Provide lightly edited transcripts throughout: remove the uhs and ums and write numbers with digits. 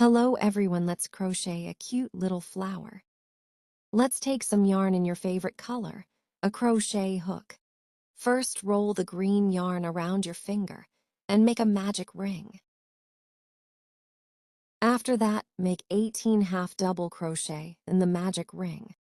Hello everyone, let's crochet a cute little flower. Let's take some yarn in your favorite color, a crochet hook. First, roll the green yarn around your finger and make a magic ring. After that, make 18 half double crochet in the magic ring.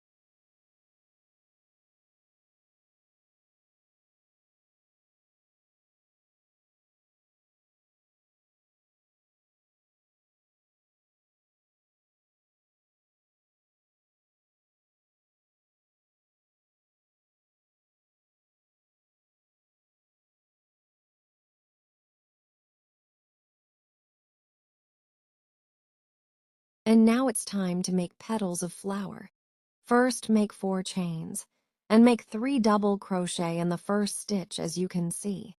And now it's time to make petals of flower. First, make 4 chains and make 3 double crochet in the first stitch, as you can see.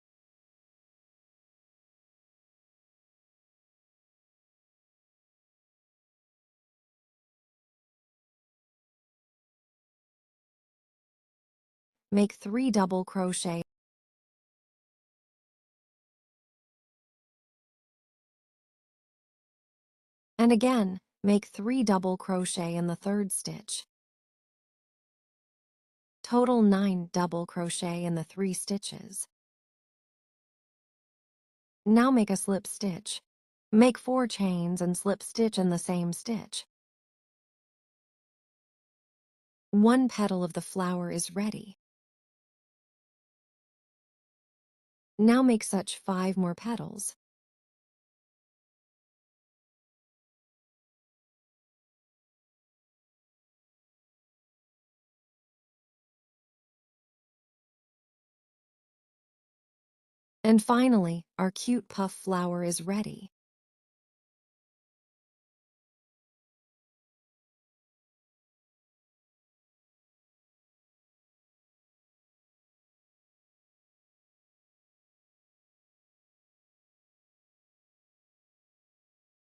Make 3 double crochet and again, make 3 double crochet in the third stitch. Total 9 double crochet in the 3 stitches. Now make a slip stitch. Make 4 chains and slip stitch in the same stitch. One petal of the flower is ready. Now make such 5 more petals. And finally, our cute puff flower is ready.